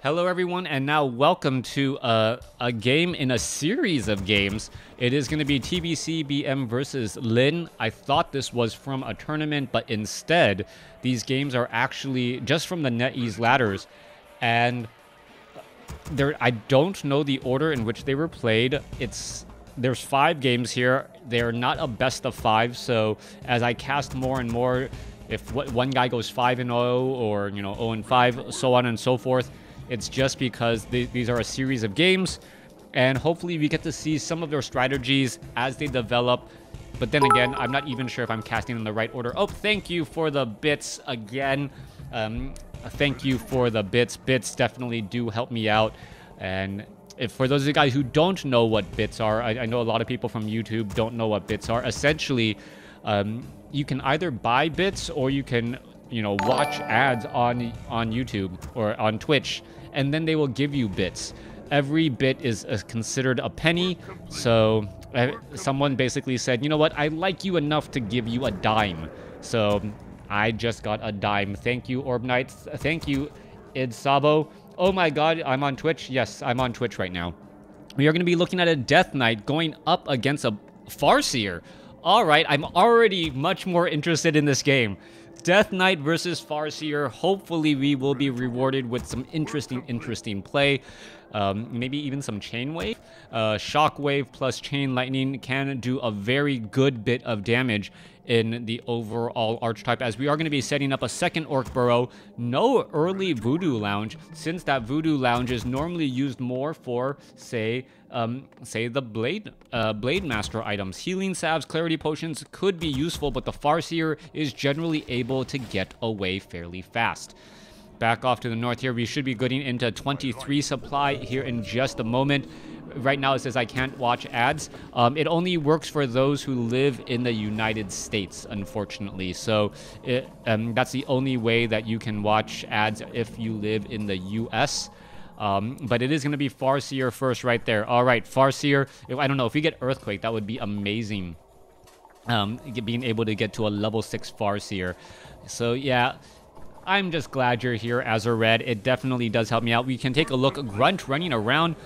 Hello everyone, and now welcome to a game in a series of games. It is going to be TBC BM versus Lin. I thought this was from a tournament, but instead, these games are actually just from the NetEase ladders. And I don't know the order in which they were played. There's 5 games here. They're not a best of 5, so as I cast more and more, if one guy goes 5-0 or 0-5, so on and so forth, it's just because these are a series of games, and hopefully we get to see some of their strategies as they develop. But then again, I'm not even sure if I'm casting in the right order. Oh, thank you for the bits again. Thank you for the bits. Bits definitely do help me out. And for those of you guys who don't know what bits are, I know a lot of people from YouTube don't know what bits are. Essentially, you can either buy bits or you can watch ads on YouTube or on Twitch, and then they will give you bits. Every bit is considered a penny, so someone basically said, you know what, I like you enough to give you a dime. So I just got a dime. Thank you, Orb Knights. Thank you, Id Sabo. Oh my god, I'm on Twitch? Yes, I'm on Twitch right now. We are going to be looking at a Death Knight going up against a Farseer. Alright, I'm already much more interested in this game. Death Knight versus Farseer. Hopefully we will be rewarded with some interesting play. Maybe even some Chain Wave. Shock Wave plus Chain Lightning can do a very good bit of damage in the overall archetype, as we are going to be setting up a second Orc Burrow. No early Voodoo Lounge, since that Voodoo Lounge is normally used more for, say the Blade Master items. Healing Salves, Clarity Potions could be useful, but the Farseer is generally able to get away fairly fast. Back off to the north here, we should be getting into 23 supply here in just a moment. Right now it says I can't watch ads. It only works for those who live in the United States, unfortunately. So that's the only way that you can watch ads if you live in the US. But it is going to be Farseer first right there. All right, Farseer. I don't know, if we get Earthquake, that would be amazing. Being able to get to a level 6 Farseer. So yeah, I'm just glad you're here, Azure. It definitely does help me out. We can take a look. Grunt running around.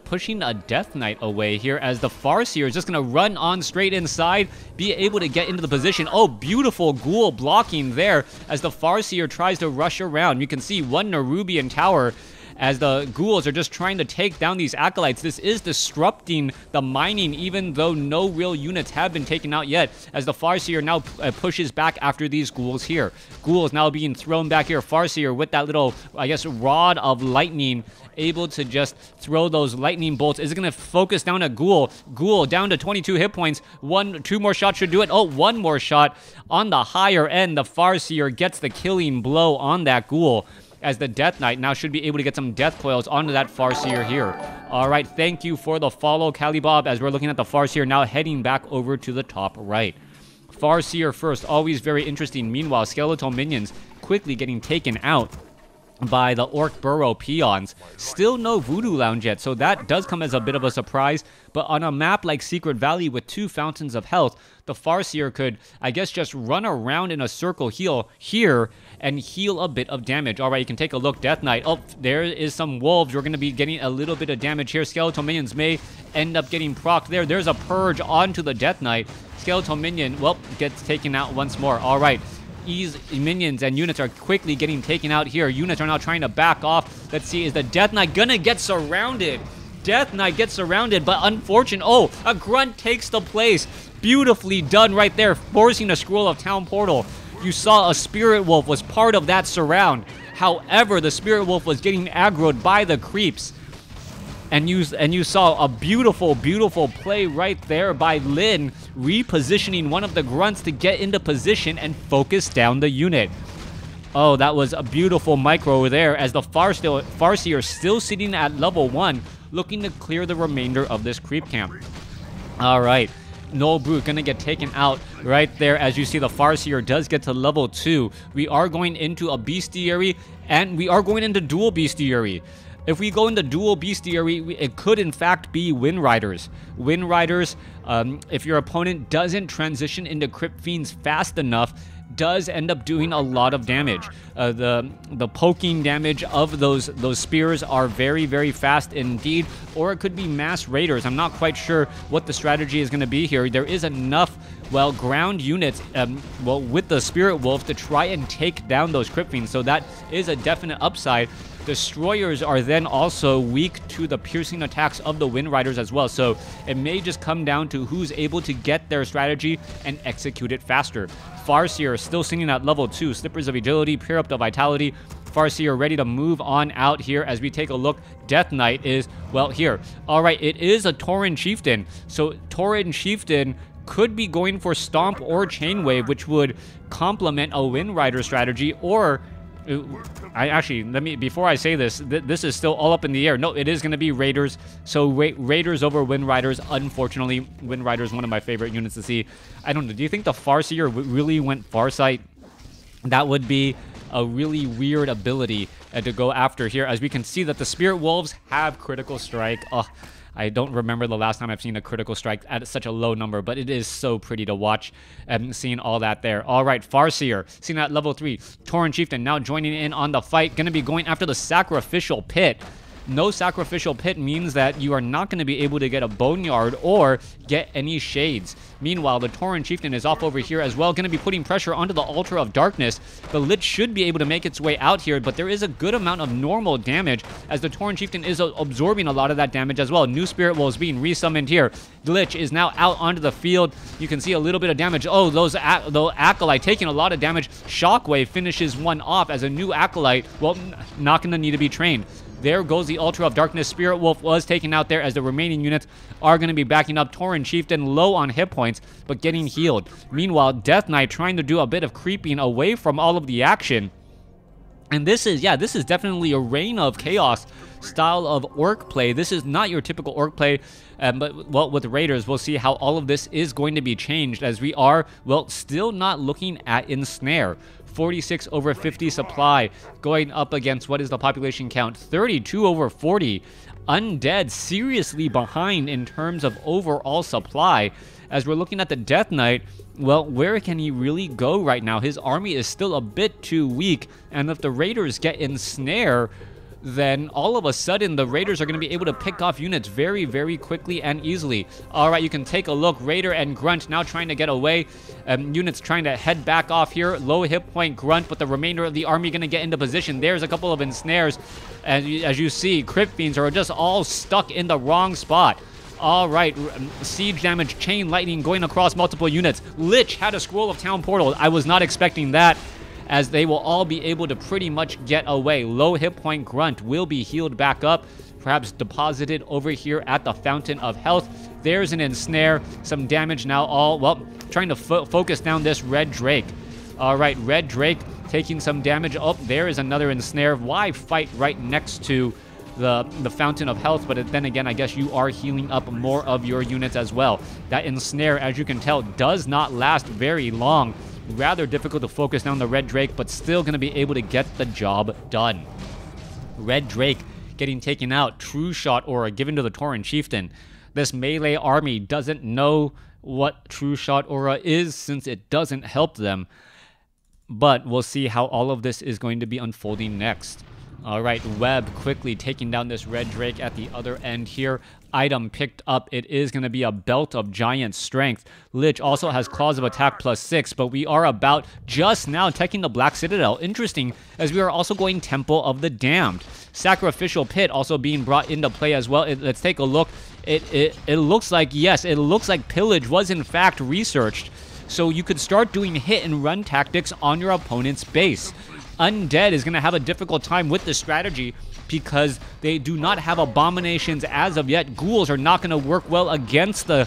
Pushing a Death Knight away here, as the Farseer is just going to run on straight inside, be able to get into the position. Oh, beautiful Ghoul blocking there as the Farseer tries to rush around. You can see one Nerubian tower as the ghouls are just trying to take down these acolytes. This is disrupting the mining, even though no real units have been taken out yet, as the Farseer now pushes back after these ghouls here. Ghouls now being thrown back here. Farseer with that little, I guess, rod of lightning, able to just throw those lightning bolts. Is it going to focus down a Ghoul? Ghoul down to 22 hit points. 2 more shots should do it. Oh, 1 more shot on the higher end. The Farseer gets the killing blow on that Ghoul, as the Death Knight now should be able to get some death coils onto that Farseer here. All right, thank you for the follow, Calibob, as we're looking at the Farseer now heading back over to the top right. Farseer first, always very interesting. Meanwhile, skeletal minions quickly getting taken out by the Orc Burrow peons. Still no Voodoo Lounge yet, so that does come as a bit of a surprise. But on a map like Secret Valley with 2 fountains of health, the Farseer could, I guess, just run around in a circle here and heal a bit of damage. All right, you can take a look. Death Knight. Oh, there is some wolves. We're going to be getting a little bit of damage here. Skeletal minions may end up getting procced there. There's a purge onto the Death Knight. Skeletal minion, well, gets taken out once more. All right. Minions and units are quickly getting taken out here. Units are now trying to back off. Let's see, is the Death Knight gonna get surrounded? Death Knight gets surrounded, but unfortunate. Oh, a Grunt takes the place. Beautifully done right there, forcing a Scroll of Town Portal. You saw a Spirit Wolf was part of that surround. However, the Spirit Wolf was getting aggroed by the creeps. And you saw a beautiful play right there by Lin, repositioning one of the Grunts to get into position and focus down the unit. Oh, that was a beautiful micro there, as the Farseer still sitting at level 1, looking to clear the remainder of this creep camp. All right. Null Brute gonna get taken out right there, as you see the Farseer does get to level 2. We are going into a Bestiary, and we are going into dual Bestiary. If we go into dual Bestiary, it could in fact be Wind Riders. Wind Riders, if your opponent doesn't transition into Crypt Fiends fast enough, does end up doing a lot of damage. The poking damage of those spears are very, very fast indeed, or it could be mass raiders. I'm not quite sure what the strategy is going to be here. There is enough, well, ground units, well, with the Spirit Wolf to try and take down those Crypt Fiends, so that is a definite upside. Destroyers are then also weak to the piercing attacks of the Wind Riders as well, so it may just come down to who's able to get their strategy and execute it faster. Farseer still sitting at level 2, Slippers of Agility, Pair Up the Vitality. Farseer ready to move on out here as we take a look. Death Knight is, well, here. Alright, it is a Tauren Chieftain, so Tauren Chieftain could be going for Stomp or Chainwave, which would complement a Wind Rider strategy, or before I say this, this is still all up in the air. No, it is going to be Raiders. So Raiders over Wind Riders. Unfortunately, Wind Riders, one of my favorite units to see. I don't know. Do you think the Farseer really went Farsight? That would be a really weird ability to go after here, as we can see that the Spirit Wolves have Critical Strike. I don't remember the last time I've seen a Critical Strike at such a low number, but it is so pretty to watch, seeing all that there. All right, Farseer, seen at level 3. Tauren Chieftain now joining in on the fight. Going to be going after the Sacrificial Pit. No Sacrificial Pit means that you are not going to be able to get a Boneyard or get any Shades. Meanwhile, the Tauren Chieftain is off over here as well, going to be putting pressure onto the Altar of Darkness. The Lich should be able to make its way out here, but there is a good amount of normal damage as the Tauren Chieftain is absorbing a lot of that damage as well. New Spirit Wolves being resummoned here. The Lich is now out onto the field. You can see a little bit of damage. Oh, the Acolyte taking a lot of damage. Shockwave finishes one off as a new Acolyte, well, not going to need to be trained. There goes the Altar of Darkness. Spirit Wolf was taken out there as the remaining units are going to be backing up. Tauren Chieftain low on hit points, but getting healed. Meanwhile, Death Knight trying to do a bit of creeping away from all of the action. And this is definitely a Reign of Chaos style of orc play. This is not your typical orc play, but, well, with Raiders, we'll see how all of this is going to be changed, as we are, well, still not looking at Ensnare. 46 over 50 supply, going up against, what is the population count? 32 over 40. Undead seriously behind in terms of overall supply. As we're looking at the Death Knight, well, where can he really go right now? His army is still a bit too weak, and if the Raiders get Ensnare, then all of a sudden the Raiders are going to be able to pick off units very, very quickly and easily. All right, you can take a look. Raider and Grunt now trying to get away. Units trying to head back off here. Low hit point Grunt, but the remainder of the army going to get into position. There's a couple of ensnares. And as you see, Crypt Fiends are just all stuck in the wrong spot. All right, siege damage, chain lightning going across multiple units. Lich had a Scroll of Town Portal. I was not expecting that, as they will all be able to pretty much get away. Low hit point Grunt will be healed back up, perhaps deposited over here at the Fountain of Health. There's an ensnare, some damage now, all, well, trying to focus down this Red Drake. All right, Red Drake taking some damage. Oh, there is another ensnare. Why fight right next to the Fountain of Health? But then again, I guess you are healing up more of your units as well. That ensnare, as you can tell, does not last very long. Rather difficult to focus down the Red Drake, but still going to be able to get the job done. Red Drake getting taken out. True Shot Aura given to the Tauren Chieftain. This melee army doesn't know what True Shot Aura is, since it doesn't help them. But we'll see how all of this is going to be unfolding next. All right, Webb quickly taking down this Red Drake at the other end here. Item picked up. It is going to be a Belt of Giant Strength. Lich also has Claws of Attack +6, but we are about just now taking the Black Citadel. Interesting, as we are also going Temple of the Damned. Sacrificial Pit also being brought into play as well. Let's take a look. It looks like, yes, it looks like Pillage was in fact researched. So you could start doing hit and run tactics on your opponent's base. Undead is going to have a difficult time with this strategy because they do not have abominations as of yet. Ghouls are not going to work well against the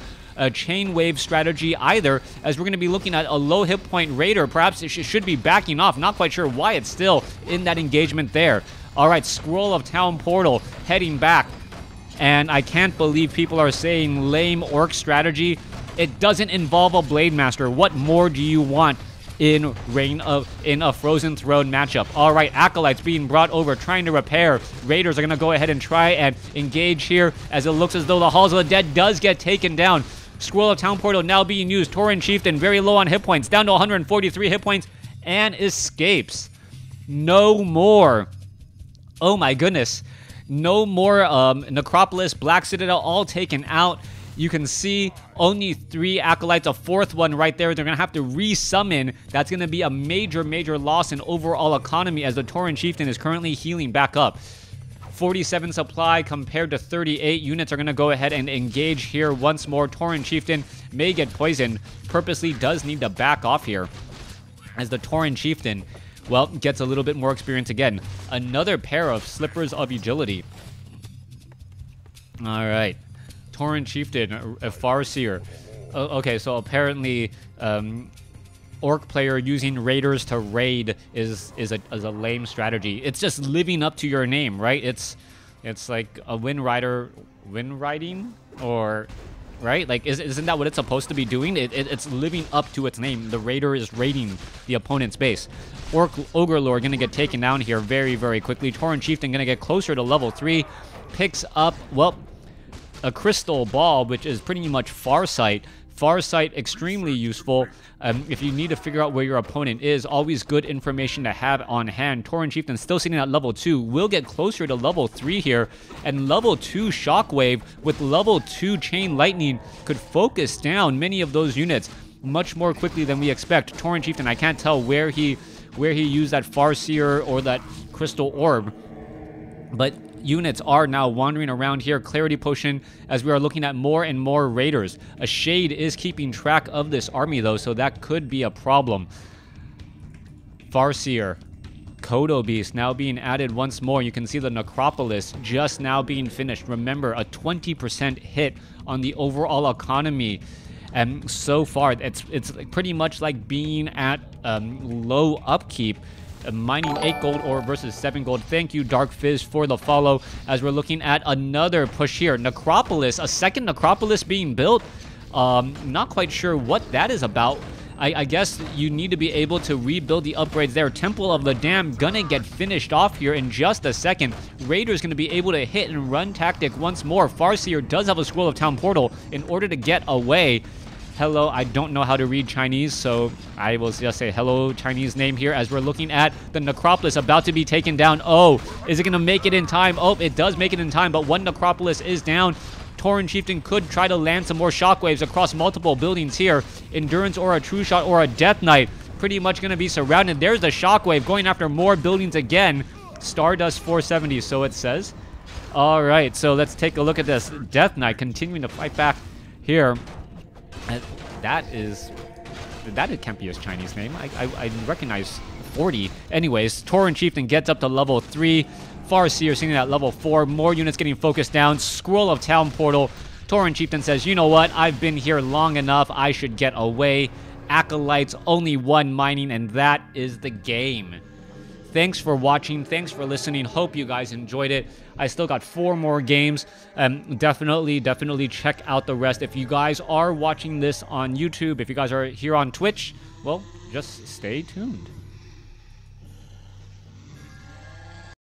chain wave strategy either, as we're going to be looking at a low hit point Raider. Perhaps it should be backing off. Not quite sure why it's still in that engagement there. All right, Scroll of Town Portal heading back. And I can't believe people are saying lame orc strategy. It doesn't involve a Blade Master. What more do you want in a Frozen Throne matchup? All right, Acolytes being brought over, trying to repair. Raiders are going to go ahead and try and engage here, as it looks as though the Halls of the Dead does get taken down. Scroll of Town Portal now being used. Tauren Chieftain very low on hit points, down to 143 hit points, and escapes. No more. Oh my goodness. No more Necropolis, Black Citadel, all taken out. You can see only 3 Acolytes, a 4th one right there. They're going to have to resummon. That's going to be a major, major loss in overall economy as the Tauren Chieftain is currently healing back up. 47 supply compared to 38. Units are going to go ahead and engage here once more. Tauren Chieftain may get poisoned. Purposely does need to back off here as the Tauren Chieftain, well, gets a little bit more experience again. Another pair of Slippers of Agility. All right. Tauren Chieftain, a Far Seer. Okay, so apparently Orc player using Raiders to raid is a lame strategy. It's just living up to your name, right? It's like a win riding, or... right? Like, isn't that what it's supposed to be doing? It's living up to its name. The Raider is raiding the opponent's base. Ogre Lord going to get taken down here very, very quickly. Tauren Chieftain going to get closer to level 3. Picks up, well, a Crystal Ball, which is pretty much Farsight. Farsight, extremely useful. If you need to figure out where your opponent is, always good information to have on hand. Tauren Chieftain still sitting at level 2. Will get closer to level 3 here. And level 2 Shockwave with level 2 Chain Lightning could focus down many of those units much more quickly than we expect. Tauren Chieftain, I can't tell where he used that Farseer or that Crystal Orb, but units are now wandering around here. Clarity Potion as we are looking at more and more Raiders. A Shade is keeping track of this army though, so that could be a problem. Farseer. Kodo Beast now being added once more. You can see the Necropolis just now being finished. Remember, a 20% hit on the overall economy. And so far, it's pretty much like being at low upkeep. Mining 8 gold ore versus 7 gold. Thank you, Dark Fizz, for the follow as we're looking at another push here. Necropolis, a second Necropolis being built. Not quite sure what that is about. I guess you need to be able to rebuild the upgrades there. Temple of the Dam gonna get finished off here in just a second. Raider's gonna be able to hit and run tactic once more. Farseer does have a Scroll of Town Portal in order to get away. Hello, I don't know how to read Chinese, so I will just say hello Chinese name here as we're looking at the Necropolis about to be taken down. Oh, is it going to make it in time? Oh, it does make it in time, but one Necropolis is down. Tauren Chieftain could try to land some more shockwaves across multiple buildings here. Endurance or a True Shot or a Death Knight pretty much going to be surrounded. There's the shockwave going after more buildings again. Stardust 470, so it says. All right, so let's take a look at this. Death Knight continuing to fight back here. That can't be his Chinese name. I recognize 40. Anyways, Tauren Chieftain gets up to level 3. Farseer sitting at level 4. More units getting focused down. Scroll of Town Portal. Tauren Chieftain says, you know what? I've been here long enough. I should get away. Acolytes, only 1 mining, and that is the game. Thanks for watching. Thanks for listening. Hope you guys enjoyed it. I still got 4 more games. Definitely check out the rest. If you guys are watching this on YouTube, if you guys are here on Twitch, well, just stay tuned.